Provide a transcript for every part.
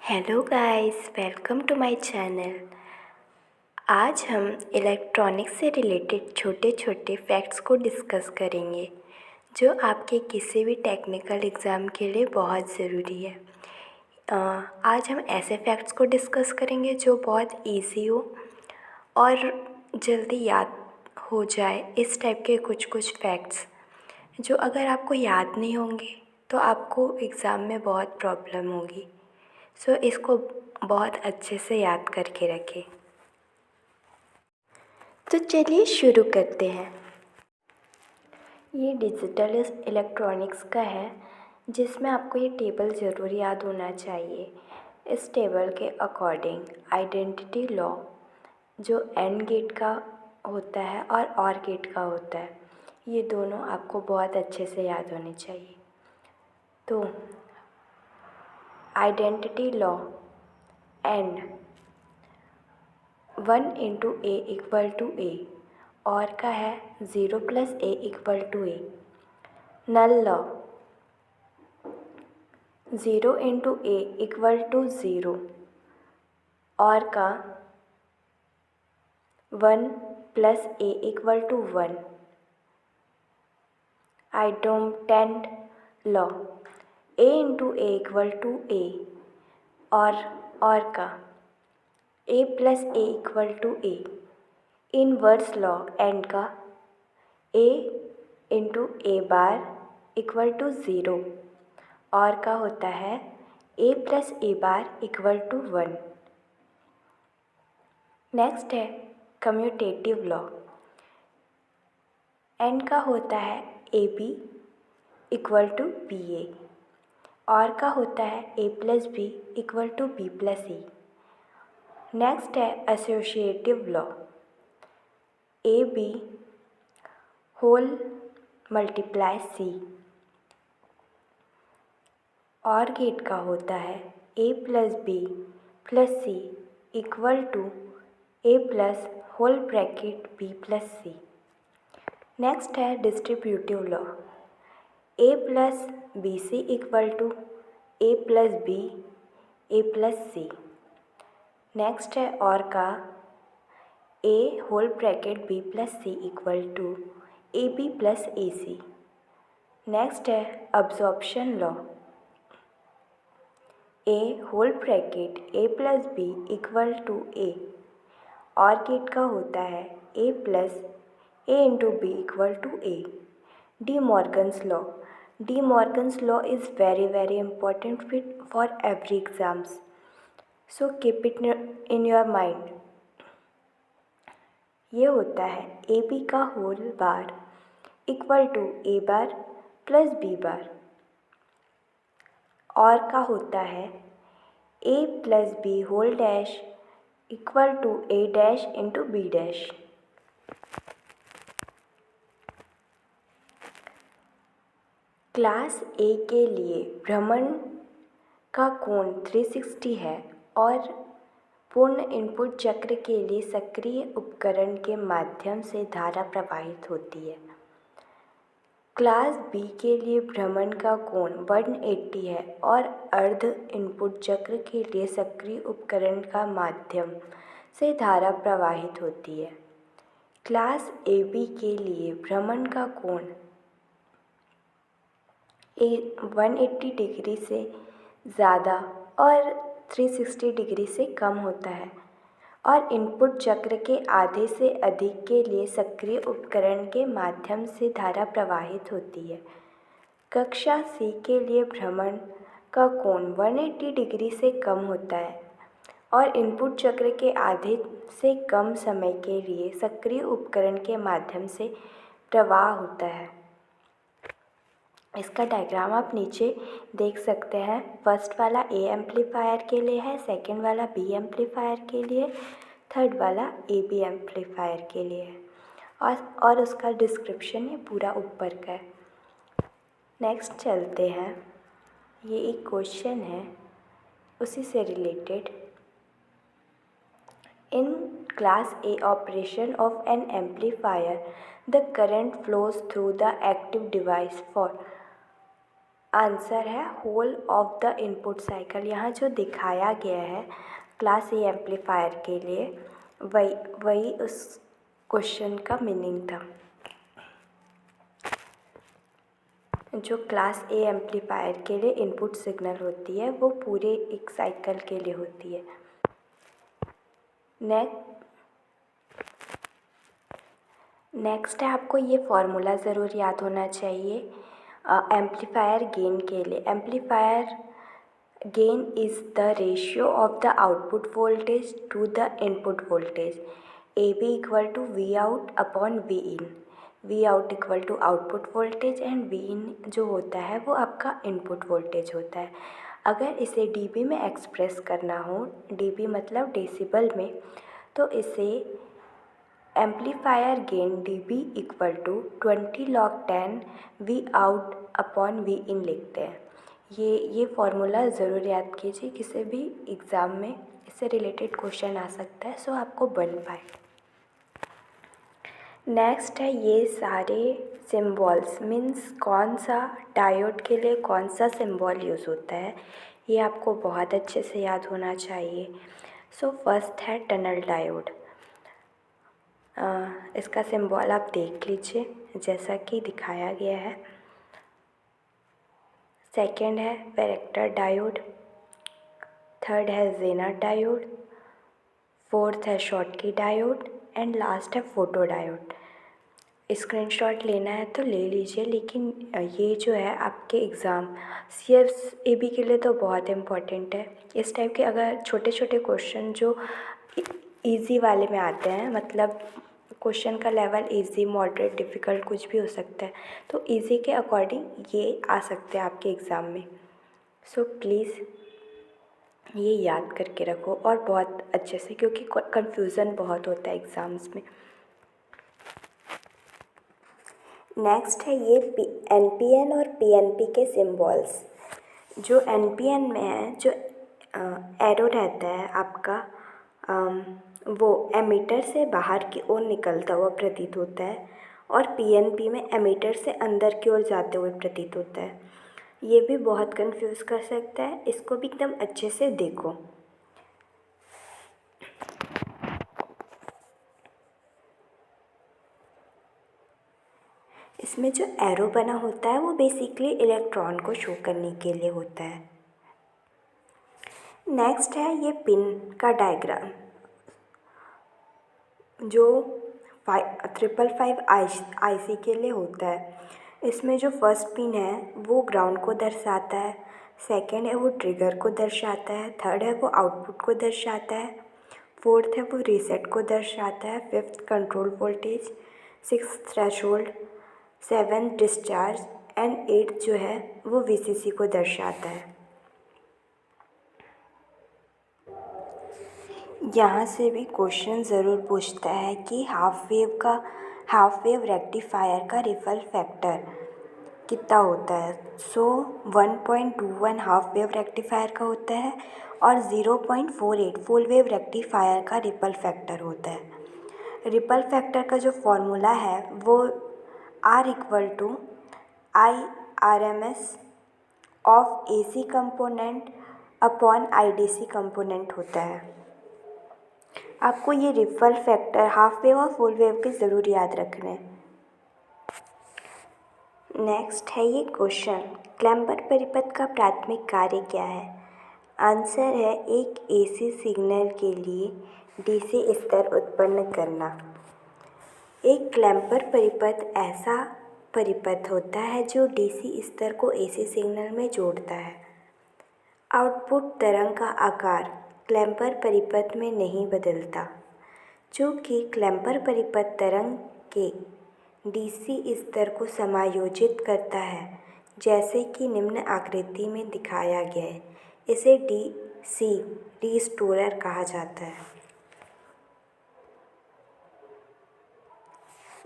Hello guys, welcome to my channel. आज हम electronics से रिलेटेड छोटे छोटे फैक्ट्स को डिस्कस करेंगे जो आपके किसी भी टेक्निकल एग्ज़ाम के लिए बहुत ज़रूरी है। आज हम ऐसे फैक्ट्स को डिस्कस करेंगे जो बहुत इजी हो और जल्दी याद हो जाए। इस टाइप के कुछ कुछ फैक्ट्स जो अगर आपको याद नहीं होंगे तो आपको एग्ज़ाम में बहुत प्रॉब्लम होगी। सो इसको बहुत अच्छे से याद करके रखें। तो चलिए शुरू करते हैं। ये डिजिटल इलेक्ट्रॉनिक्स का है जिसमें आपको ये टेबल ज़रूर याद होना चाहिए। इस टेबल के अकॉर्डिंग आइडेंटिटी लॉ जो एंड गेट का होता है और गेट का होता है, ये दोनों आपको बहुत अच्छे से याद होने चाहिए। तो identity law AND 1 into A equal to A OR का है 0 plus A equal to A. Null law 0 into A equal to 0 OR का 1 plus A equal to 1। Identity law A into A equal to A OR का A plus A equal to A. Inverse law AND का A into A bar equal to 0 OR का होता है A plus A bar equal to 1। Next है commutative law. AND का होता है A B equal to B A OR का होता है A plus B equal to B plus A. Next है associative law. A B whole multiply C OR gate का होता है A plus B plus C equal to A plus whole bracket B plus C. Next है distributive law. A plus B C equal to A plus B A plus C. Next है OR का A whole bracket B plus C equal to A B plus A C. Next है absorption law. A whole bracket A plus B equal to A OR gate का होता है A plus A into B equal to A. De Morgan's law. De Morgan's law is very important for every exams, so keep it in your mind. ये होता है A B का whole bar equal to A bar plus B bar OR का होता है A plus B whole dash equal to A dash into B dash. Class A के लिए भ्रमण का कोण 360 है और पूर्ण इनपुट चक्र के लिए सक्रिय उपकरण के माध्यम से धारा प्रवाहित होती है। क्लास बी के लिए भ्रमण का कोण 180 है और अर्ध इनपुट चक्र के लिए सक्रिय उपकरण का माध्यम से धारा प्रवाहित होती है। क्लास ए बी के लिए भ्रमण का कोण 180 डिग्री से ज़्यादा और 360 डिग्री से कम होता है और इनपुट चक्र के आधे से अधिक के लिए सक्रिय उपकरण के माध्यम से धारा प्रवाहित होती है। कक्षा सी के लिए भ्रमण का कोण 180 डिग्री से कम होता है और इनपुट चक्र के आधे से कम समय के लिए सक्रिय उपकरण के माध्यम से प्रवाह होता है। इसका डायग्राम आप नीचे देख सकते हैं। फर्स्ट वाला ए एम्पलीफायर के लिए है, सेकंड वाला बी एम्पलीफायर के लिए, थर्ड वाला ए बी एम्पलीफायर के लिए है और उसका डिस्क्रिप्शन ये पूरा ऊपर का है। नेक्स्ट चलते हैं। ये एक क्वेश्चन है उसी से related. In class A operation of an amplifier the current flows through the active device for answer है whole of the input cycle. यहाँ जो दिखाया गया है क्लास ए एम्पलीफायर के लिए वही वही उस क्वेश्चन का मीनिंग था। जो क्लास ए एम्पलीफायर के लिए इनपुट सिग्नल होती है वो पूरे एक साइकिल के लिए होती है। नेक्स्ट है, आपको ये फॉर्मूला ज़रूर याद होना चाहिए एम्पलीफायर गेन के लिए। Amplifier gain is the ratio of the output voltage to the input voltage. A B equal to V out upon V in. V out equal to output voltage and V in जो होता है वो आपका input voltage होता है। अगर इसे dB में एक्सप्रेस करना हो, डीबी मतलब डेसिबल में, तो इसे amplifier gain dB equal to 20 log 10 V out upon V in लिखते हैं। ये फॉर्मूला ज़रूर याद कीजिए, किसी भी एग्ज़ाम में इससे रिलेटेड क्वेश्चन आ सकता है, सो आपको बन पाए। नेक्स्ट है, ये सारे सिम्बॉल्स मीन्स कौन सा डायोड के लिए कौन सा सिम्बॉल यूज़ होता है, ये आपको बहुत अच्छे से याद होना चाहिए। सो फर्स्ट है टनल डायोड। इसका सिंबल आप देख लीजिए जैसा कि दिखाया गया है। सेकंड है वैरेक्टर डायोड, थर्ड है जेनर डायोड, फोर्थ है शॉटकी डायोड एंड लास्ट है फोटो डायोड। स्क्रीनशॉट लेना है तो ले लीजिए, लेकिन ये जो है आपके एग्ज़ाम CFAB के लिए तो बहुत इम्पॉर्टेंट है। इस टाइप के अगर छोटे छोटे क्वेश्चन जो इजी वाले में आते हैं, मतलब क्वेश्चन का लेवल इजी, मॉडरेट, डिफ़िकल्ट कुछ भी हो सकता है, तो इजी के अकॉर्डिंग ये आ सकते हैं आपके एग्ज़ाम में। सो प्लीज़ ये याद करके रखो और बहुत अच्छे से, क्योंकि कन्फ्यूज़न बहुत होता है एग्ज़ाम्स में। नेक्स्ट है ये NPN और PNP के सिम्बॉल्स। जो NPN में है, जो एरो रहता है आपका, वो एमीटर से बाहर की ओर निकलता हुआ प्रतीत होता है, और PNP में एमीटर से अंदर की ओर जाते हुए प्रतीत होता है। ये भी बहुत कंफ्यूज कर सकता है, इसको भी एकदम अच्छे से देखो। इसमें जो एरो बना होता है वो बेसिकली इलेक्ट्रॉन को शो करने के लिए होता है। नेक्स्ट है ये पिन का डायग्राम, जो 555 IC के लिए होता है। इसमें जो फर्स्ट पिन है वो ग्राउंड को दर्शाता है, सेकंड है वो ट्रिगर को दर्शाता है, थर्ड है वो आउटपुट को दर्शाता है, फोर्थ है वो रीसेट को दर्शाता है, fifth control voltage, sixth threshold, seventh discharge and eighth जो है वो VCC को दर्शाता है। यहाँ से भी क्वेश्चन ज़रूर पूछता है कि हाफ वेव रेक्टिफायर का रिपल फैक्टर कितना होता है। सो 1.21 हाफ वेव रेक्टिफायर का होता है और 0.48 फुल वेव रेक्टिफायर का रिपल फैक्टर होता है। रिपल फैक्टर का जो फॉर्मूला है वो R equal to IRMS of AC component upon IDC component होता है। आपको ये रिपल फैक्टर हाफ वेव और फुल वेव के ज़रूर याद रखने हैं। नेक्स्ट है ये क्वेश्चन, क्लैम्पर परिपथ का प्राथमिक कार्य क्या है। आंसर है एक AC सिग्नल के लिए DC स्तर उत्पन्न करना। एक क्लैम्पर परिपथ ऐसा परिपथ होता है जो DC स्तर को AC सिग्नल में जोड़ता है। आउटपुट तरंग का आकार क्लैम्पर परिपथ में नहीं बदलता, जो कि क्लैम्पर परिपथ तरंग के DC स्तर को समायोजित करता है, जैसे कि निम्न आकृति में दिखाया गया है। इसे DC रिस्टोरर कहा जाता है।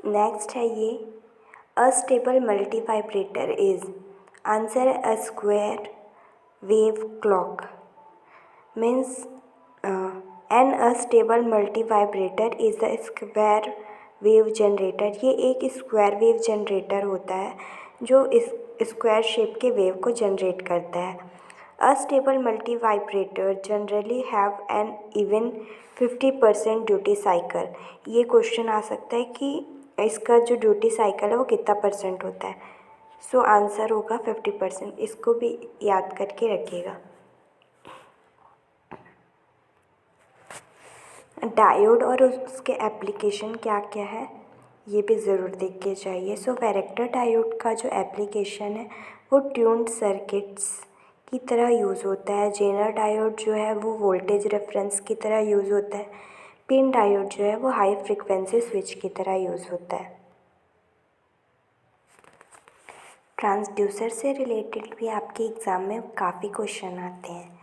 नेक्स्ट है ये अस्टेबल मल्टीवाइब्रेटर इज। आंसर है a square wave clock means an unstable multivibrator is a square wave generator। ये एक स्क्वायर वेव जनरेटर होता है जो इस स्क्वायर शेप के वेव को जनरेट करता है। Unstable multi vibrator generally have an even 50% duty cycle. ये क्वेश्चन आ सकता है कि इसका जो ड्यूटी साइकिल है वो कितना परसेंट होता है। सो आंसर होगा 50%। इसको भी याद करके रखिएगा। डायोड और उसके एप्लीकेशन क्या क्या है ये भी ज़रूर देख के चाहिए। सो वैरेक्टर डायोड का जो एप्लीकेशन है वो ट्यून्ड सर्किट्स की तरह यूज़ होता है। जेनर डायोड जो है वो वोल्टेज रेफरेंस की तरह यूज़ होता है। पिन डायोड जो है वो हाई फ्रिक्वेंसी स्विच की तरह यूज़ होता है। ट्रांसड्यूसर से रिलेटेड भी आपके एग्ज़ाम में काफ़ी क्वेश्चन आते हैं।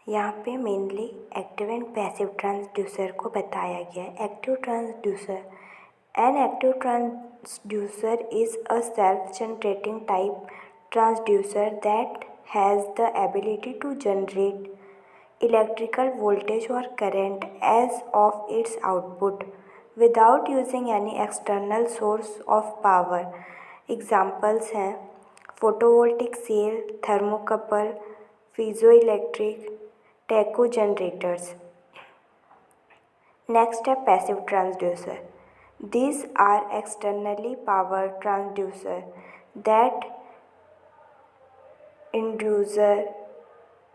यहाँ पे mainly active and passive transducer को बताया गया है। Active transducer, an active transducer is a self generating type transducer that has the ability to generate electrical voltage or current as of its output without using any external source of power. Examples हैं photovoltaic cell, thermocouple, piezoelectric, tacho generators. Next है passive transducer. These are externally powered transducer that induce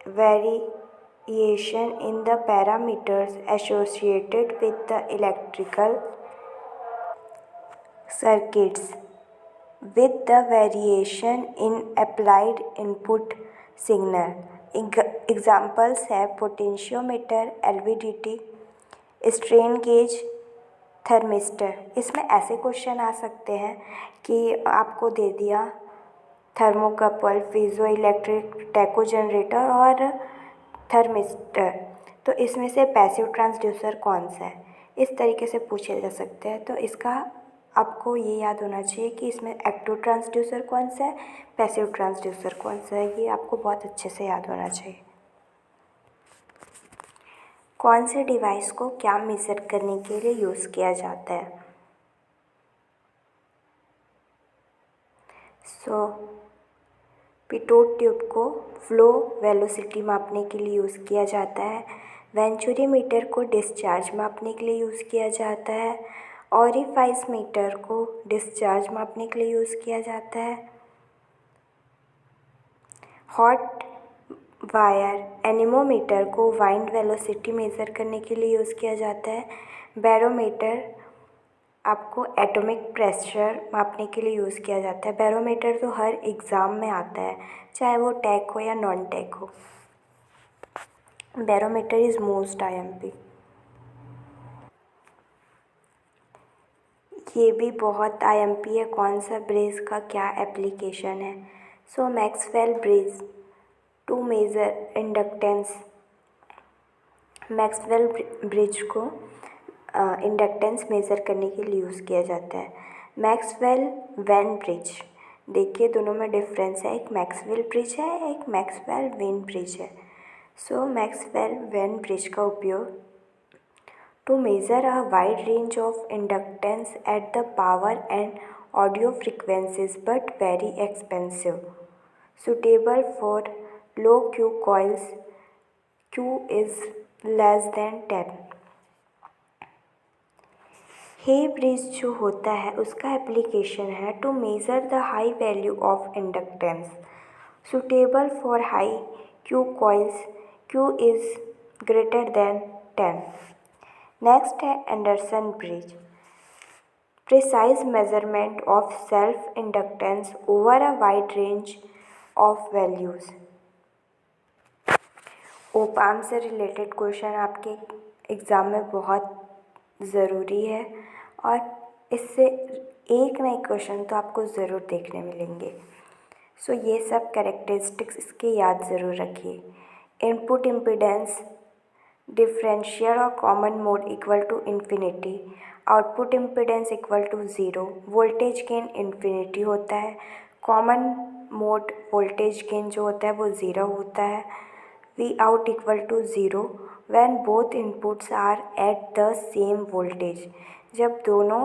variation in the parameters associated with the electrical circuits with the variation in applied input signal. Examples है potentiometer, LVDT, strain gauge, thermistor. इसमें ऐसे question आ सकते हैं कि आपको दे दिया thermocouple, piezo electric, taco generator और thermistor, तो इसमें से पैसिव ट्रांसड्यूसर कौन सा है, इस तरीके से पूछे जा सकते हैं। तो इसका आपको ये याद होना चाहिए कि इसमें एक्टिव ट्रांसड्यूसर कौन सा है, पैसिव ट्रांसड्यूसर कौन सा है, ये आपको बहुत अच्छे से याद होना चाहिए। कौन से डिवाइस को क्या मेज़र करने के लिए यूज़ किया जाता है। पिटोट ट्यूब को फ्लो वेलोसिटी मापने के लिए यूज़ किया जाता है। वेंचुरीमीटर को डिस्चार्ज मापने के लिए यूज़ किया जाता है। ऑरिफाइस मीटर को डिस्चार्ज मापने के लिए यूज़ किया जाता है। हॉट वायर एनीमोमीटर को वाइंड वेलोसिटी मेज़र करने के लिए यूज़ किया जाता है। बैरोमीटर आपको एटॉमिक प्रेशर मापने के लिए यूज़ किया जाता है। बैरोमीटर तो हर एग्ज़ाम में आता है, चाहे वो टैक हो या नॉन टैक हो। Barometer is most IMP। ये भी बहुत IMP है। कौन सा ब्रिज का क्या एप्लीकेशन है। So Maxwell bridge to measure inductance. Maxwell bridge को इंडक्टेंस मेज़र करने के लिए यूज़ किया जाता है। मैक्सवेल वेन ब्रिज, देखिए दोनों में डिफरेंस है, एक मैक्सवेल ब्रिज है, एक मैक्सवेल वेन ब्रिज है। सो मैक्सवेल वेन ब्रिज का उपयोग to measure a wide range of inductance at the power and audio frequencies but very expensive, suitable for low Q coils, Q is less than 10। Hay bridge जो होता है उसका application है to measure the high value of inductance, suitable for high Q coils, Q is greater than 10। Next है Anderson bridge, precise measurement of self inductance over a wide range of values. ओपाम से related question आपके exam में बहुत ज़रूरी है और इससे एक नए क्वेश्चन तो आपको ज़रूर देखने मिलेंगे। सो ये सब कैरेक्टरिस्टिक्स इसके याद ज़रूर रखिए। इनपुट इम्पीडेंस डिफरेंशियल और common mode equal to infinity, output impedance equal to zero, voltage gain infinity होता है, कॉमन मोड वोल्टेज गेन जो होता है वो ज़ीरो होता है। V out equal to 0 when both inputs are at the same voltage, जब दोनों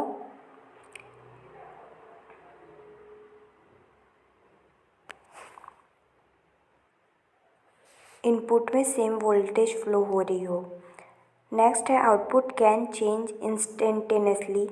इनपुट में सेम वोल्टेज फ्लो हो रही हो। नेक्स्ट है आउटपुट कैन चेंज इंस्टेंटेनियसली